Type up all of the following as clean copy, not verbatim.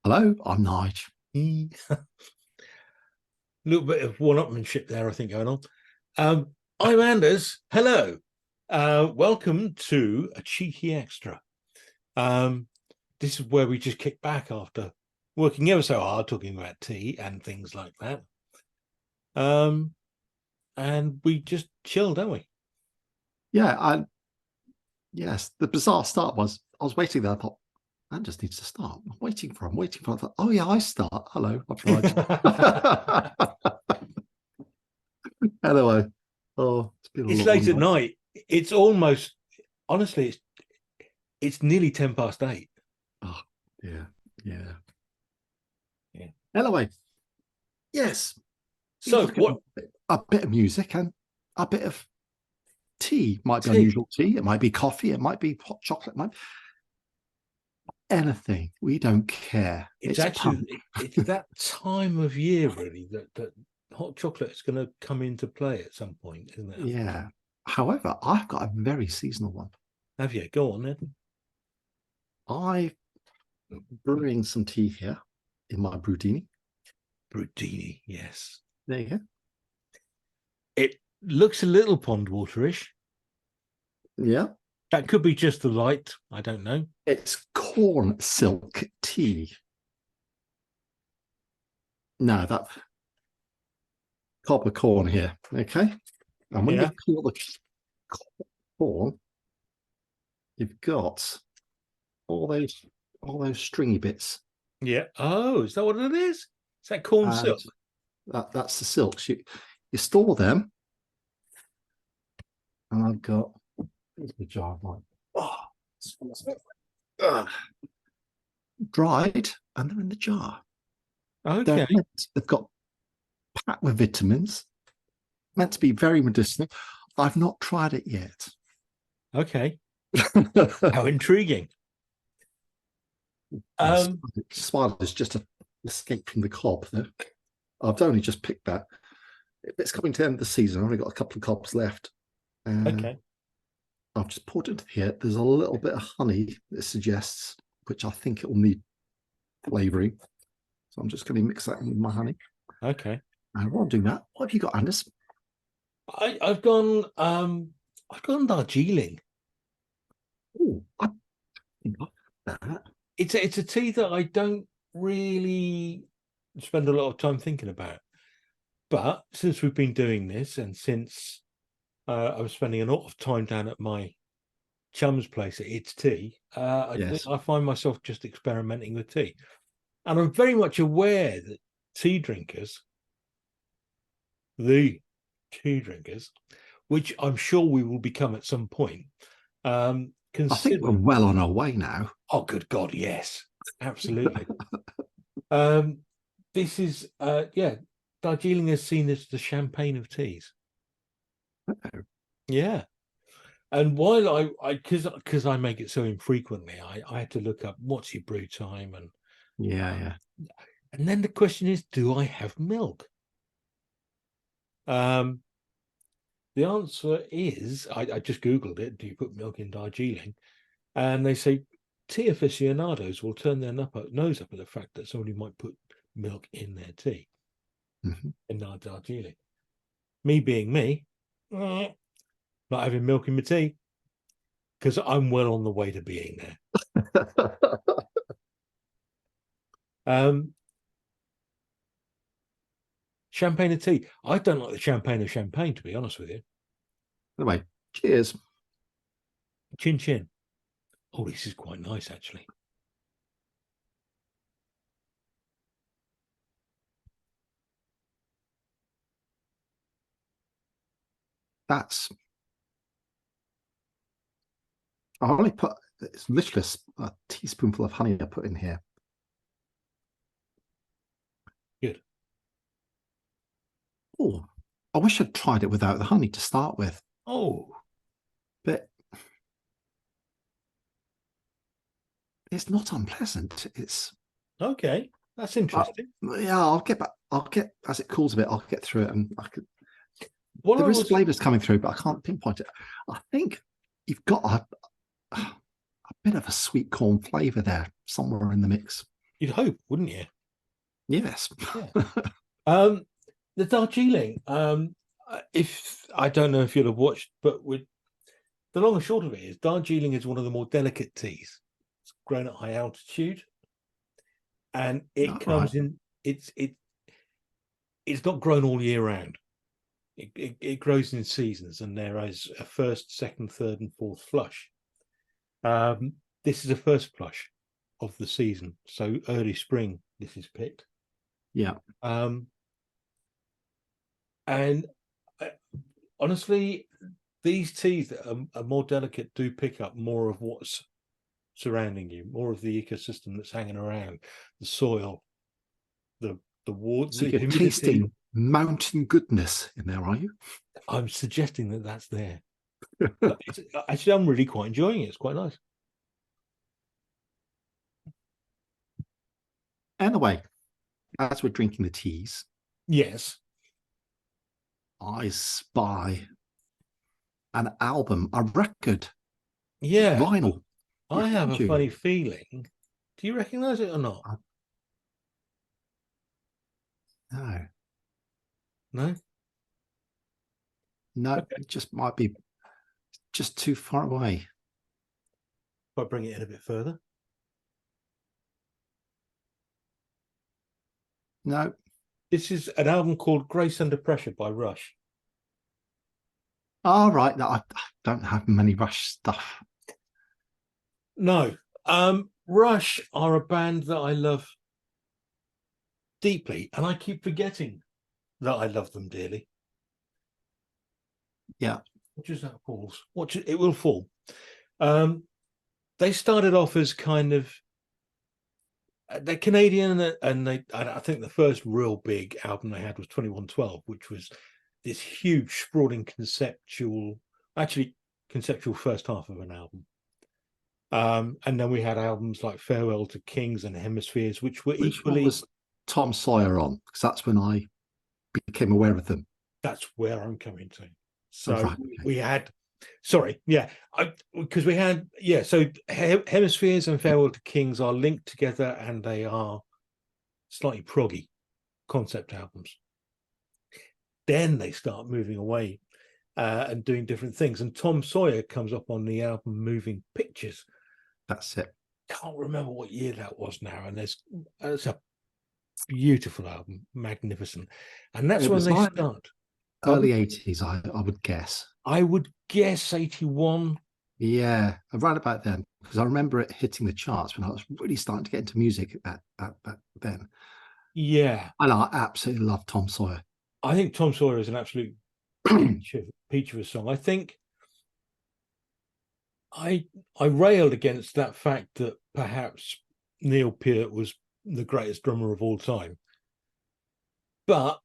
Hello, I'm Nige. A little bit of one-upmanship there, I think, going on. I'm Anders. Hello. Welcome to a cheeky extra. This is where we just kick back after working ever so hard, talking about tea and things like that. And we just chill, don't we? Yeah, yes, the bizarre start was I was waiting there. I thought, man just needs to start. I'm waiting for him, waiting for him. I thought, oh yeah, I start. Hello, I've tried. Anyway, oh, it's been a It's long late at night. night. It's almost, honestly, it's nearly 8:10. Oh, yeah, yeah. Yeah. Anyway, yes, you So look at what a bit of music and a bit of tea. Might be tea? unusual tea. It might be coffee. It might be hot chocolate. It might be anything. We don't care. It's It's actually punk. it's that time of year really that hot chocolate is going to come into play at some point, isn't it? Yeah. However, I've got a very seasonal one. Have you? Go on then. I'm brewing some tea here in my brewdini. Brudini, yes. There you go. It looks a little pond waterish. Yeah. That could be just the light. I don't know. It's corn silk tea. No, that copper corn here. Okay. And when Yeah. you peel the corn, you've got all those stringy bits. Yeah. Oh, is that what it is? Is that corn And silk? that's the silks. You store them. And I've got here's the jar of mine. Oh, dried and they're in the jar. Okay. They've got packed with vitamins, meant to be very medicinal. I've not tried it yet. Okay. How intriguing. Yes, Um, spiders just escaped from the cob there. I've only just picked that. It's coming to the end of the season. I've only got a couple of cobs left. okay. I've just poured into here. There's a little bit of honey that suggests, which I think it will need flavouring. So I'm just going to mix that in with my honey. Okay. And while I'm doing that, what have you got, Anders? I've gone Darjeeling. Oh, I think I've got that. It's a tea that I don't really spend a lot of time thinking about. But since we've been doing this, and since I was spending a lot of time down at my chum's place at It's Tea, Yes. I find myself just experimenting with tea, and I'm very much aware that tea drinkers, the tea drinkers, which I'm sure we will become at some point, I think we're consider. well on our way now. Oh, good God, yes, absolutely. Um, this is, yeah, Darjeeling is seen as the champagne of teas. Yeah. And while because I make it so infrequently, I had to look up what's your brew time, Yeah, um, yeah. and then the question is, do I have milk? Um, the answer is, I just Googled it. Do you put milk in Darjeeling? And they say tea aficionados will turn their nose up at the fact that somebody might put milk in their tea Mhm. in Darjeeling. Me being me, not having milk in my tea because I'm well on the way to being there. Um, Champagne and tea. I don't like the champagne of champagne, to be honest with you. Anyway, cheers. Chin chin. Oh, this is quite nice, actually. That's I only put it's literally a teaspoonful of honey I put in here. Good. Oh, I wish I'd tried it without the honey to start with, Oh, but it's not unpleasant. It's okay. That's interesting. yeah. I'll get back. I'll get as it cools a bit. I'll get through it, and I could. What I There is was, flavors coming through, but I can't pinpoint it. I think you've got a bit of a sweet corn flavor there somewhere in the mix. You'd hope, wouldn't you? Yes. Yeah. Um, the Darjeeling. If I don't know if you'll have watched, but with the long and short of it is, Darjeeling is one of the more delicate teas. It's grown at high altitude, and it All right. comes in. It's not grown all year round. It grows in seasons, and there is a first, second, third, and fourth flush. Um, this is a first flush of the season, so early spring. This is picked. Yeah. Um, and honestly, these teas that are more delicate do pick up more of what's surrounding you, more of the ecosystem that's hanging around, the soil, the water, So the you're humidity. tasting mountain goodness in there, are you? I'm suggesting that that's there. But actually, I'm really quite enjoying it. It's quite nice. Anyway, as we're drinking the teas, Yes. I spy an album, a record, Yeah. vinyl I have behind a you. funny feeling. Do you recognize it or not? No, No? no, Okay. it just might be just too far away. If I bring it in a bit further. No. This is an album called Grace Under Pressure by Rush. All right. No, I don't have many Rush stuff. No. Rush are a band that I love deeply, and I keep forgetting that I love them dearly. Yeah. Watch as that falls. Watch it, it will fall. Um, they started off as kind of they're Canadian, and I think the first real big album they had was 2112, which was this huge, sprawling conceptual first half of an album. And then we had albums like Farewell to Kings and Hemispheres, which were Which one equally. was Tom Sawyer on? Because that's when I became aware of them. That's where I'm coming to. Oh, So right. we had, sorry, yeah, because we had, yeah. So Hemispheres and Farewell to Kings are linked together, and they are slightly proggy concept albums. Then they start moving away and doing different things. And Tom Sawyer comes up on the album Moving Pictures. That's it. Can't remember what year that was now. And it's a beautiful album, magnificent. And that's It when was they like start. early 80s, I would guess. I would guess 81. Yeah, around about then, because I remember it hitting the charts when I was really starting to get into music at then. Yeah. And I absolutely love Tom Sawyer. I think Tom Sawyer is an absolute peach of a song. I think I railed against that fact that perhaps Neil Peart was the greatest drummer of all time. But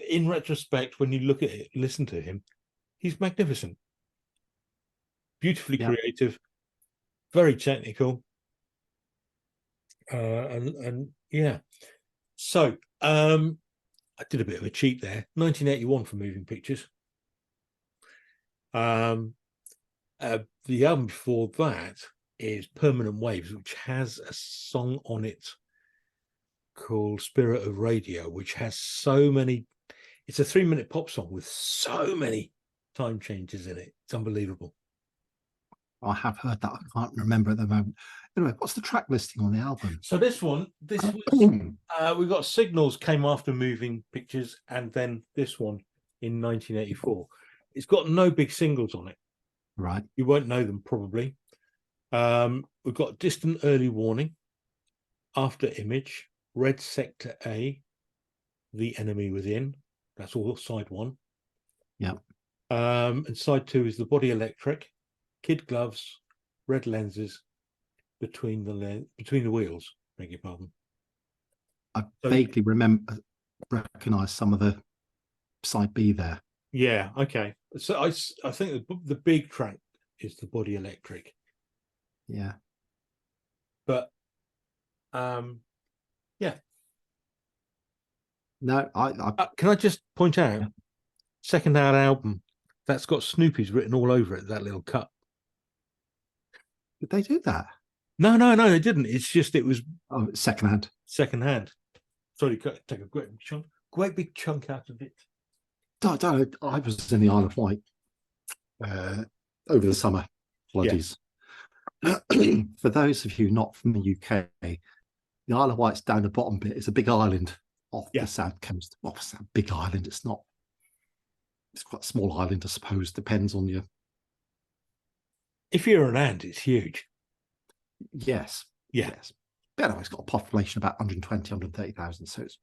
in retrospect, when you look at it, listen to him, he's magnificent, beautifully Yeah. creative, very technical, and yeah. So I did a bit of a cheat there. 1981 for Moving Pictures. The album before that is Permanent Waves, which has a song on it called Spirit of Radio, which has so many. It's a 3-minute pop song with so many time changes in it. It's unbelievable. I have heard that. I can't remember at the moment. Anyway, what's the track listing on the album? So this was we got Signals came after Moving Pictures, and then this one in 1984. It's got no big singles on it. Right. You won't know them probably. We've got Distant Early Warning, After Image, Red Sector A, The Enemy Within. That's all side one. Yeah. And side two is The Body Electric, Kid Gloves, Red Lenses, Between the Wheels. Beg your pardon. I vaguely recognize some of the side B there. Yeah. Okay. So I think the big track is The Body Electric. Yeah. But yeah. No, Can I just point out, yeah. second out album that's got Snoopy's written all over it, that little cut. Did they do that? No, they didn't. It's just it was Oh, secondhand. second hand. Sorry, take a great big chunk out of it. I was in the Isle of Wight over the summer holidays. Yeah. For those of you not from the UK, the Isle of Wight's down the bottom bit. It's a big island off the south coast. Well, it's a big island. It's not. It's quite a small island, I suppose. Depends on your. If you're an ant, it's huge. Yes. Yeah. Yes. But anyway, it's got a population of about 120, 130,000, so it's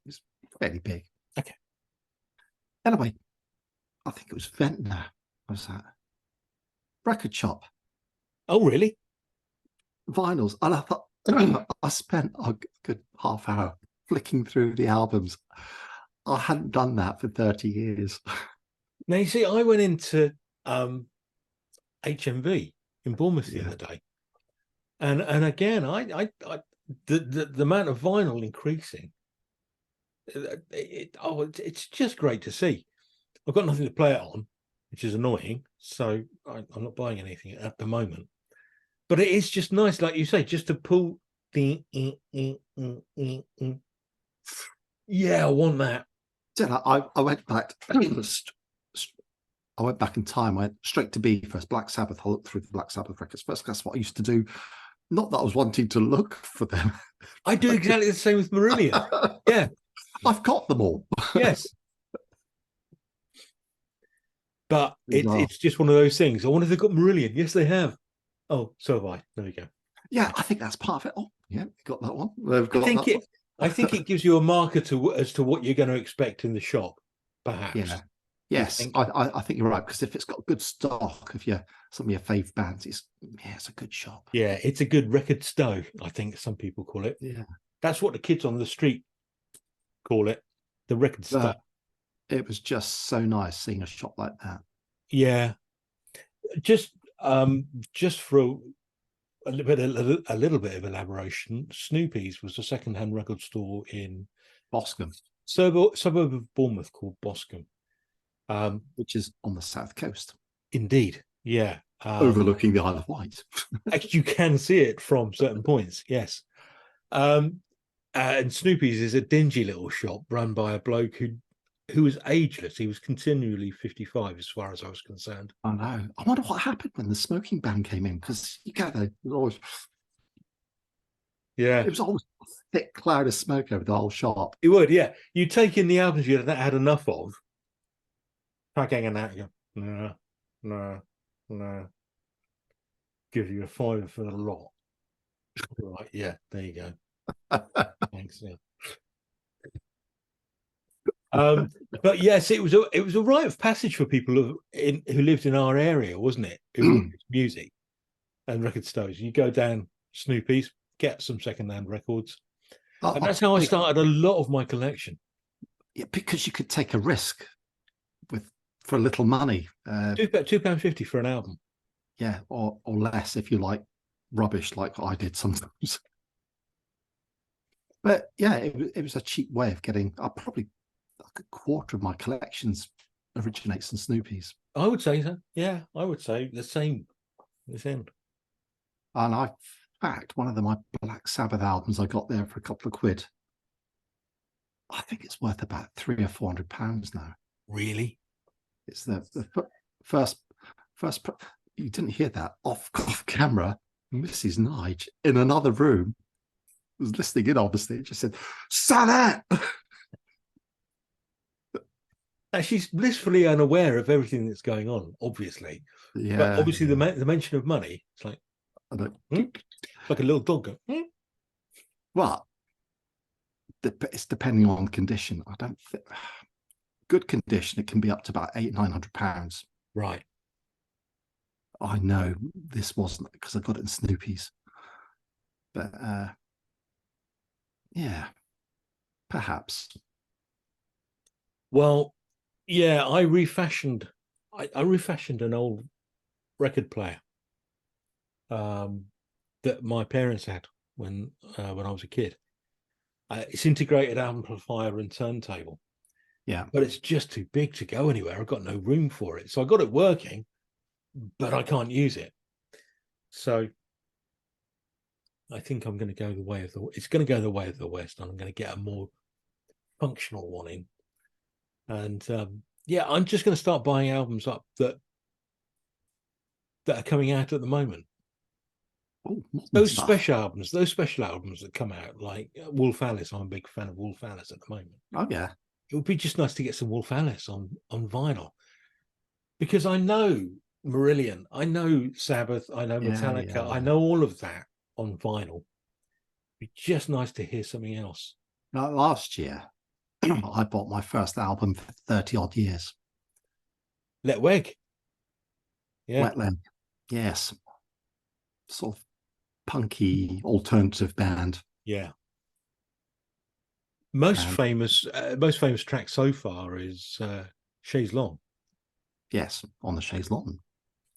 fairly big. Okay. Anyway, I think it was Ventnor. Was that record shop? Oh, really? Vinyls, and I thought I spent a good half hour flicking through the albums. I hadn't done that for 30 years. Now you see, I went into HMV in Bournemouth the other day, and again, the amount of vinyl increasing. It's just great to see. I've got nothing to play it on, which is annoying, so I'm not buying anything at the moment. But it is just nice, like you say, just to pull the. Yeah, I want that. I went back. I went back in time. I went straight to B first. Black Sabbath. I looked through the Black Sabbath records first. That's what I used to do. Not that I was wanting to look for them. I do exactly the same with Marillion. Yeah, I've got them all. Yes. But it's just one of those things. I wonder if they've got Marillion. Yes, they have. Oh, so have I. There we go. Yeah, I think that's part of it. Oh, yeah, got that one. I think it gives you a marker as to what you're going to expect in the shop, perhaps. Yeah. Yes, I think you're right, because if it's got good stock of some of your fave bands, it's a good shop. Yeah, it's a good record store, I think some people call it. Yeah. That's what the kids on the street call it, the record store. It was just so nice seeing a shop like that. Yeah. Just for a little bit of elaboration, Snoopy's was a second-hand record store in Boscombe, suburb of Bournemouth called Boscombe, which is on the south coast. Indeed, yeah, overlooking the Isle of Wight. You can see it from certain points. Yes, and Snoopy's is a dingy little shop run by a bloke who was ageless. He was continually 55 as far as I was concerned. I know. I wonder what happened when the smoking ban came in, because you gather it was always a thick cloud of smoke over the whole shop. It would, yeah. You take in the albums you had enough of. Pack hanging out, you go, no. Give you a $5 for the lot. Right, yeah, there you go. Thanks, yeah. But yes, it was a rite of passage for people who lived in our area, wasn't it? Who loved music and record stores. You go down Snoopy's, get some second-hand records, and that's how I started a lot of my collection. Yeah, because you could take a risk for little money. £2.50 for an album. Yeah, or less if you like rubbish, like I did sometimes. But yeah, it was a cheap way of getting. Probably like a quarter of my collections originates in Snoopy's. I would say so. Yeah, I would say the same. And in fact, one of my Black Sabbath albums I got there for a couple of quid. I think it's worth about £300 or £400 now. Really? It's the first. You didn't hear that off camera. Mrs. Nige in another room was listening in. Obviously, it just said, "Sell it." And she's blissfully unaware of everything that's going on, obviously. Yeah. But obviously, the mention of money, it's like, like a little dog. Well, it's depending on condition. I don't think good condition. It can be up to about £800-900. Right. I know this wasn't, because I got it in Snoopy's. But yeah, perhaps. Well, yeah, I refashioned an old record player that my parents had when I was a kid. It's integrated amplifier and turntable. Yeah, but it's just too big to go anywhere. I've got no room for it, so I got it working, but I can't use it. So I think I'm going to go the way of it's going to go the way of the West, and I'm going to get a more functional one in. And yeah, I'm just going to start buying albums up that are coming out at the moment. Oh, modern Those stuff. special albums that come out, like Wolf Alice. I'm a big fan of Wolf Alice at the moment. Oh yeah. It would be just nice to get some Wolf Alice on vinyl, because I know Marillion, I know Sabbath, I know Metallica, Yeah. I know all of that on vinyl. It'd be just nice to hear something else. Now, last year, I bought my first album for 30 odd years. Letweg. Yeah. Wet Leg. Yes. Sort of punky alternative band. Yeah. Most And famous track so far is Chaise Long. yes, on the chaise long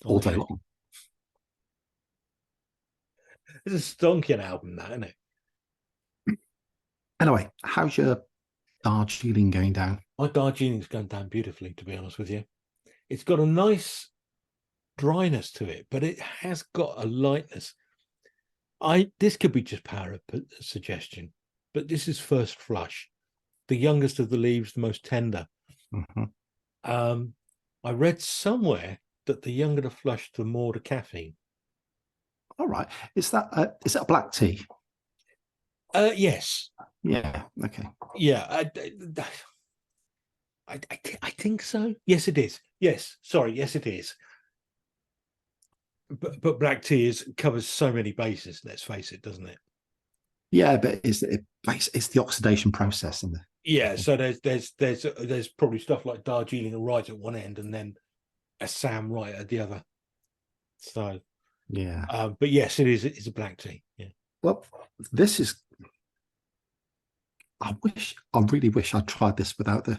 On all the day Chaise. long. It's a stonking album, that, isn't it? Anyway, how's your Darjeeling going down? My Darjeeling's going down beautifully, to be honest with you. It's got a nice dryness to it, but it has got a lightness. This could be just power of suggestion, but this is first flush, the youngest of the leaves, the most tender. Mm-hmm. I read somewhere that the younger the flush, the more the caffeine. All right. Is that a black tea? Yes. Yeah. Okay. Yeah. I think so. Yes, it is. Yes. Sorry. Yes, it is. But black tea covers so many bases. Let's face it, doesn't it? Yeah, but it's the oxidation process in the. Yeah. So there's probably stuff like Darjeeling right at one end, and then Assam right at the other. So Yeah. but yes, it is. It's a black tea. Yeah. Well, this is. I really wish I'd tried this without the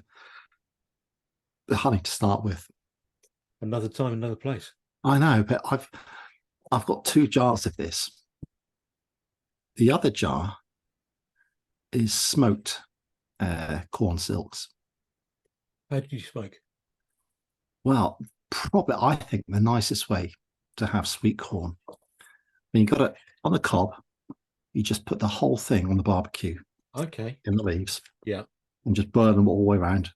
honey to start with. Another time, another place. I know, but I've got 2 jars of this. The other jar is smoked corn silks. How did you smoke? Well, probably I think the nicest way to have sweet corn, when you got it on the cob, you just put the whole thing on the barbecue. Okay. In the leaves. Yeah. And just burn them all the way around.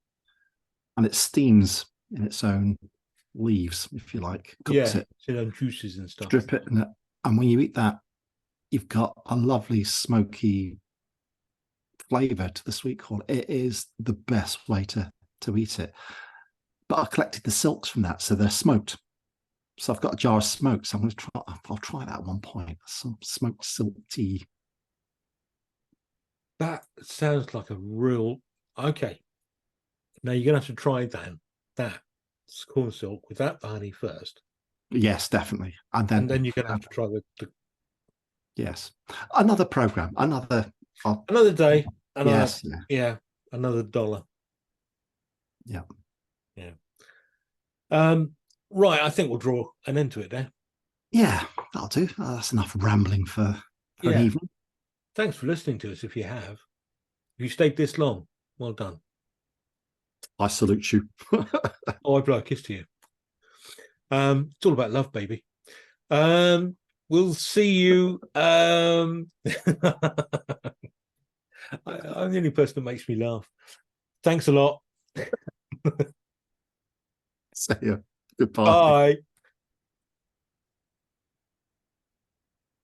And it steams in its own leaves, if you like. Cooks it. Its own juices and stuff. Strip it. And when you eat that, you've got a lovely smoky flavour to the sweet corn. It is the best way to eat it. But I collected the silks from that, so they're smoked. So I've got a jar of smoked. So I'll try that at one point. Some smoked silk tea. That sounds like a real okay. Now you're gonna have to try that corn silk without the honey first. Yes, definitely. And then you're gonna have to try the yes. Another program, another day. Yes. Yeah, another $1. Yeah. Yeah. Right, I think we'll draw an end to it there. Yeah, that'll do. That's enough rambling for an evening. Thanks for listening to us. If you have, if you stayed this long, well done. I salute you. Oh, I blow a kiss to you. It's all about love, baby. We'll see you. I'm the only person that makes me laugh. Thanks a lot. See you. Goodbye. Bye.